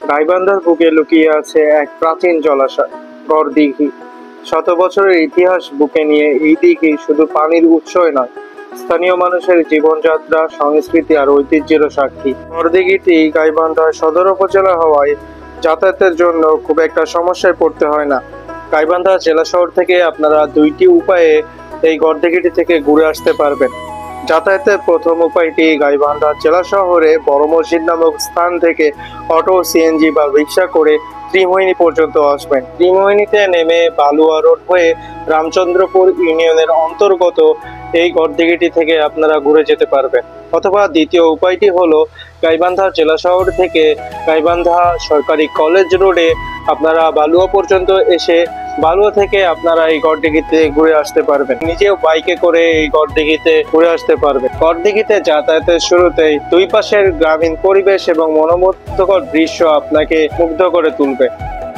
গাইবান্ধার বুকে লুকিয়ে আছে এক প্রাচীন জলাশয়, গড়দিঘি। শত বছরের ইতিহাস বুকে নিয়ে এই দিঘি শুধু পানির উৎসই নয়, স্থানীয় মানুষের জীবনযাত্রা, সংস্কৃতি আর ঐতিহ্যেরও সাক্ষী। গড়দিঘিটি গাইবান্ধা সদর উপজেলা হওয়ায় যাতায়াতের জন্য খুব একটা সমস্যায় পড়তে হয় না। গাইবান্ধা জেলা শহর থেকে আপনারা দুইটি উপায়ে এই গড়দিঘিটি থেকে ঘুরে আসতে পারবেন। যাতায়াতের প্রথম উপায়টি গাইবান্ধা জেলা শহরে বড় মসজিদ নামক স্থান থেকে অটো, সিএনজি বা রিক্সা করে ত্রিমোহিনী পর্যন্ত আসবেন। ত্রিমোহিনীতে নেমে বালুয়া রোড হয়ে রামচন্দ্রপুর ইউনিয়নের অন্তর্গত এই গড়দিঘিটি থেকে আপনারা ঘুরে যেতে পারবেন। অথবা দ্বিতীয় উপায়টি হলো গাইবান্ধা জেলা শহর থেকে গাইবান্ধা সরকারি কলেজ রোডে আপনারা বালুয়া পর্যন্ত এসে বালুয়া থেকে আপনারা এই গড়দিঘিতে ঘুরে আসতে পারবেন। নিজেও বাইকে করে এই গড়দিঘিতে ঘুরে আসতে পারবেন। গড়দিঘিতে যাতায়াতের শুরুতেই দুই পাশের গ্রামীণ পরিবেশ এবং মনোমুগ্ধকর দৃশ্য আপনাকে মুগ্ধ করে তুলবে।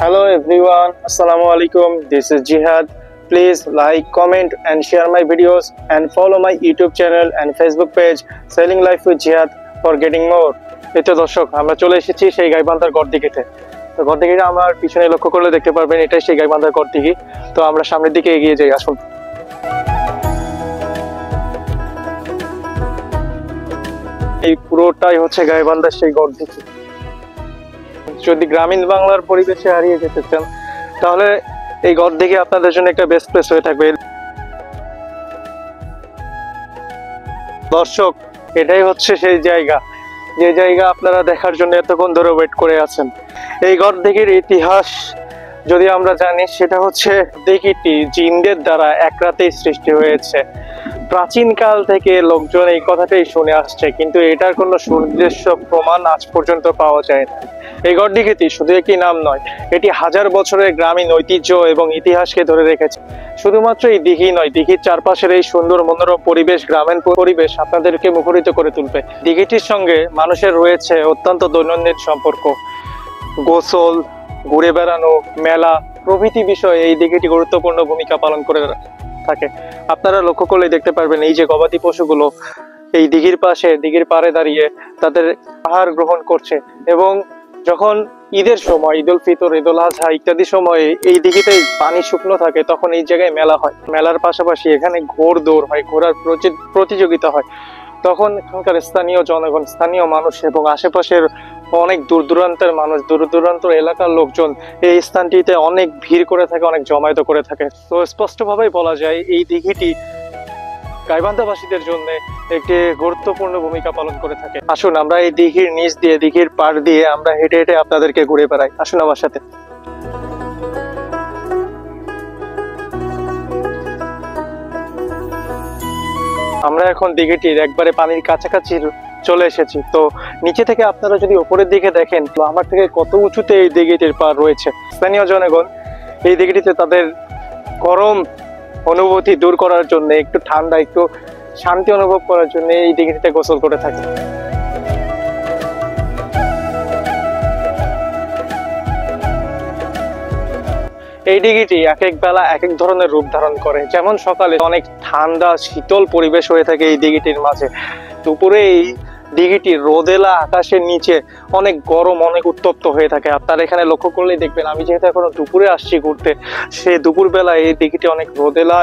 হ্যালো এভরিওয়ান, আসসালামু আলাইকুম। দিস ইজ জিহাদ। Please like, comment and share my videos and follow my YouTube channel and Facebook page Selling Life with Jihad for getting more. এই তো দর্শক, আমরা চলে এসেছি সেই গাইবান্ধার গড়দিঘিতে। তো গড়দিঘিটা আমার পিছনে লক্ষ্য করলে দেখতে পারবেন, এটাই সেই গাইবান্ধার গড়দিঘি। তো আমরা সামনের দিকে এগিয়ে যাই, আসুন। এই পুরোটাই হচ্ছে গাইবান্ধার সেই গড়দিঘি। যদি গ্রামীণ বাংলার পরিবেশে হারিয়ে যেতে চান তাহলে এই গড়দিঘি আপনাদের জন্য একটা বেস্ট প্লেস হয়ে থাকবে। দর্শক, এটাই হচ্ছে সেই জায়গা, যে জায়গা আপনারা দেখার জন্য এতক্ষণ ধরে ওয়েট করে আছেন। এই গড়দিঘির ইতিহাস যদি আমরা জানি, সেটা হচ্ছে দিঘিটি জিনদের দ্বারা এক রাতেই সৃষ্টি হয়েছে। প্রাচীন কাল থেকে লোকজন এই কথাটাই শুনে আসছে, কিন্তু এটার কোনো সুনির্দিষ্ট প্রমাণ আজ পর্যন্ত পাওয়া যায় না। এই গড়দিঘিটি শুধু একটি নাম নয়, এটি হাজার বছরের গ্রামীণ ঐতিহ্য এবং ইতিহাসকে ধরে রেখেছে। শুধুমাত্র এই দিঘি নয়, দিঘির চারপাশের এই সুন্দর মনোরম পরিবেশ, গ্রামীণ পরিবেশ আপনাদেরকে মুখরিত করে তুলবে। দিঘিটির সঙ্গে মানুষের রয়েছে অত্যন্ত দৈনন্দিন সম্পর্ক। গোসল, ঘুরে বেড়ানো, মেলা প্রভৃতি বিষয়ে এই দিঘিটি গুরুত্বপূর্ণ ভূমিকা পালন করে থাকে। আপনারা লক্ষ্য করলে দেখতে পারবেন, এই যে গবাদি পশুগুলো এই দিঘির পাশে, দিঘির পাড়ে দাঁড়িয়ে তাদের আহার গ্রহণ করছে। এবং যখন ঈদের সময়, ঈদ উল ফিতর, ঈদ উল আজহা ইত্যাদি সময়ে এই দিঘিতে পানি শুকনো থাকে, তখন এই জায়গায় মেলা হয়। মেলার পাশাপাশি এখানে ঘোড় দৌড় হয়, ঘোড়ার প্রতিযোগিতা হয়। তখন এখানকার স্থানীয় জনগণ, স্থানীয় মানুষ এবং আশেপাশের অনেক দূর দূরান্তের মানুষ, দূর দূরান্ত এলাকার লোকজন এই স্থানটিতে অনেক ভিড় করে থাকে, অনেক জমায়েত করে থাকে। তো স্পষ্টভাবেই বলা যায়, এই দিঘিটি গাইবান্ধাবাসীদের জন্য একটি গুরুত্বপূর্ণ ভূমিকা পালন করে থাকে। আসুন আমরা এই দিঘির নিচ দিয়ে, দিঘির পাড় দিয়ে আমরা হেঁটে হেঁটে আপনাদেরকে ঘুরে বেড়াই। আসুন আমার সাথে। আমরা এখন দিঘিটির একবারে পানির কাছাকাছি চলে এসেছি। তো নিচে থেকে আপনারা যদি উপরের দিকে দেখেন, তো আমার থেকে কত উঁচুতে এই দিঘিটির পাড় রয়েছে। স্থানীয় জনগণ এই দিঘিটিতে তাদের গরম অনুভূতি দূর করার জন্য, একটু ঠান্ডা, একটু শান্তি অনুভব করার জন্য এই দিঘিটিতে গোসল করে থাকে। এই দিঘিটি এক এক বেলা এক এক ধরনের রূপ ধারণ করে। যেমন সকালে অনেক ঠান্ডা শীতল পরিবেশ হয়ে থাকে এই দিঘিটির মাঝে। দুপুরে এই দিঘিটি রোদেলা আকাশের নিচে অনেক গরম, অনেক উত্তপ্ত হয়ে থাকে। আপনারা এখানে লক্ষ্য করলেই দেখবেন, আমি যেহেতু এখনো দুপুরে আসছি ঘুরতে, সে দুপুর বেলা এই দিঘিটি অনেক রোদেলা,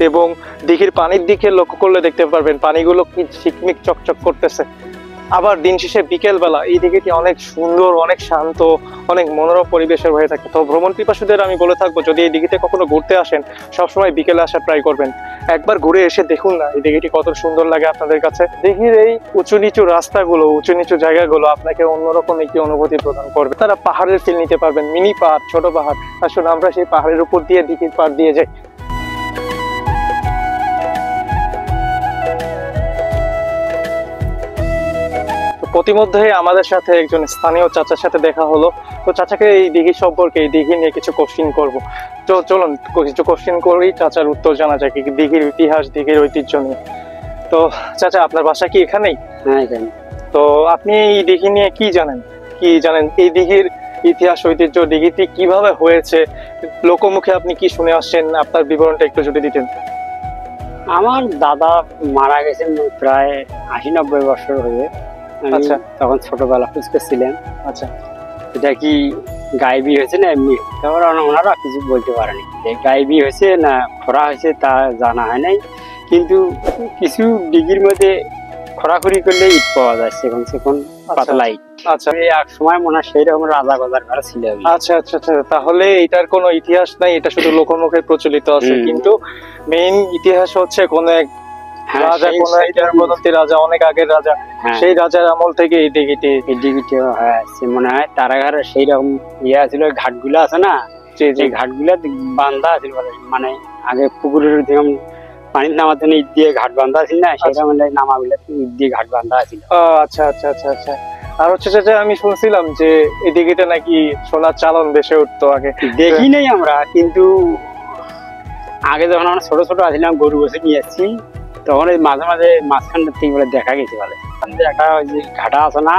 এবং দিঘির পানির দিকে লক্ষ্য করলে দেখতে পারবেন পানিগুলো কি ঝিকমিক চকচক করতেছে। আবার দিন শেষে বিকেল বেলা এই দিঘিটি অনেক সুন্দর, অনেক শান্ত, অনেক মনোরম পরিবেশের হয়ে থাকে। তো ভ্রমণ পিপাসুদের আমি বলে থাকবো, যদি এই দিঘিতে কখনো ঘুরতে আসেন, সবসময় বিকেলে আসার ট্রাই করবেন। একবার ঘুরে এসে দেখুন না এই দিঘিটি কত সুন্দর লাগে আপনাদের কাছে। দিঘির এই উঁচু নিচু রাস্তাগুলো, উঁচু নিচু জায়গাগুলো আপনাকে অন্যরকম একটি অনুভূতি প্রদান করবে। তারা পাহাড়ের ফিল নিতে পারবেন, মিনি পাহাড়, ছোট পাহাড়। আসুন আমরা সেই পাহাড়ের উপর দিয়ে দিঘির পাড় দিয়ে যাই। প্রতিমধ্যে আমাদের সাথে একজন স্থানীয় চাচার সাথে দেখা হলো। তো চাচাকে এই দিঘি সম্পর্কে, এই দিঘি নিয়ে কিছু কোশ্চিন করবো। তো চলুন কিছু কোশ্চিন করেই চাচার উত্তর জানা যায়, দিঘির ইতিহাস, দিঘির ঐতিহ্য নিয়ে। তো চাচা, আপনার বাসা কি এখানেই? হ্যাঁ, এখানে। তো আপনি এই দিঘি নিয়ে কি জানেন? এই দিঘির ইতিহাস, ঐতিহ্য, দিঘিটি কিভাবে হয়েছে, লোকমুখে আপনি কি শুনে আসছেন, আপনার বিবরণটা একটু যদি দিতেন। আমার দাদা মারা গেছেন প্রায় 80-90 বছর হয়ে। আচ্ছা। তখন ছোটবেলা ফুচকে ছিলেন। আচ্ছা। এটা কি গায়েবী হয়েছে না এমনি, তারপর ওনারা কিছু বলতে পারেনি যে গায়েবী হয়েছে না খরা হয়েছে তা জানা হয় নাই। কিন্তু কিছু ডিগির মধ্যে খরাখরি করলে ইট পাওয়া যায়, সেখন পাতলা ইট। আচ্ছা এই এক সময় মনে হয় সেই রকম রাজা গজার ঘরে ছিল। আচ্ছা আচ্ছা আচ্ছা, তাহলে এটার কোনো ইতিহাস নাই, এটা শুধু লোকমুখে প্রচলিত আছে। কিন্তু মেইন ইতিহাস হচ্ছে কোন এক রাজা, কোন এক কিংবদন্তি রাজা, অনেক আগের রাজা, সেই রাজার আমল থেকে এই দিঘিটি মনে হয় তারাঘাট সেই রকম ছিল। ঘাটগুলো আছে না, যে ঘাটগুলা বান্ধা আছে, মানে আগে পুকুরের যেরকম পানি নামার জন্য ইট দিয়ে ঘাট বান্ধা আছে না, সেটা মানে নামাগুলা ইট দিয়ে ঘাট বান্ধা আছিল। আচ্ছা আচ্ছা আচ্ছা আচ্ছা। আর হচ্ছে যে আমি শুনছিলাম যে এই দিঘিতে নাকি সোনার চালান ভেসে উঠতো আগে। দেখি নাই আমরা, কিন্তু আগে যখন আমরা ছোট ছোট আছিলাম গরু বসে নিয়ে আসছি, তখন ওই মাঝে মাঝে মাঝখানটা থেকে বলে দেখা গেছে বলে একটা ওই যে ঘাটা আছে না,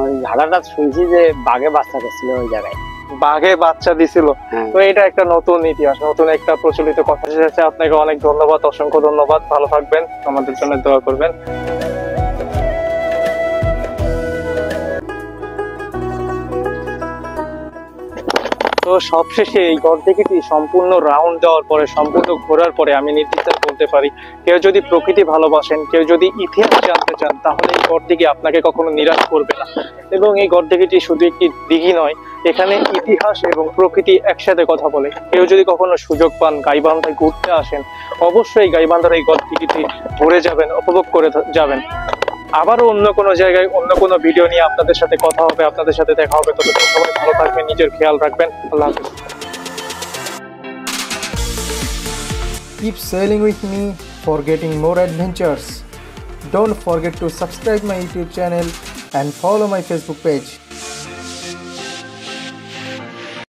ওই ঘাটাটা শুনছি যে বাঘে বাচ্চা করছিল ওই জায়গায়, বাঘে বাচ্চা দিছিল। তো এটা একটা নতুন ইতিহাস, নতুন একটা প্রচলিত কথা। আপনাকে অনেক ধন্যবাদ, অসংখ্য ধন্যবাদ। ভালো থাকবেন, আমাদের জন্য দোয়া করবেন। তো সবশেষে এই গড়দিঘিটি সম্পূর্ণ রাউন্ড দেওয়ার পরে, সম্পূর্ণ ঘোরার পরে আমি নির্দিষ্ট বলতে পারি, কেউ যদি প্রকৃতি ভালোবাসেন, কেউ যদি ইতিহাস জানতে চান, তাহলে এই গড়দিঘি আপনাকে কখনো নিরাশ করবে না। এবং এই গড়দিঘিটি শুধু একটি দিঘি নয়, এখানে ইতিহাস এবং প্রকৃতি একসাথে কথা বলে। কেউ যদি কখনো সুযোগ পান গাইবান্ধায় ঘুরতে আসেন, অবশ্যই গাইবান্ধার এই গড়দিঘিটি ঘুরে যাবেন, উপভোগ করে যাবেন। আবারও অন্য কোনো জায়গায় অন্য কোনো ভিডিও নিয়ে আপনাদের সাথে কথা হবে, আপনাদের সাথে দেখা হবে। ততক্ষণ সবাই ভালো থাকবেন, নিজের খেয়াল রাখবেন। আল্লাহ হাফেজ। Keep sailing with me for getting more adventures. Don't forget to subscribe my YouTube channel and follow my Facebook page.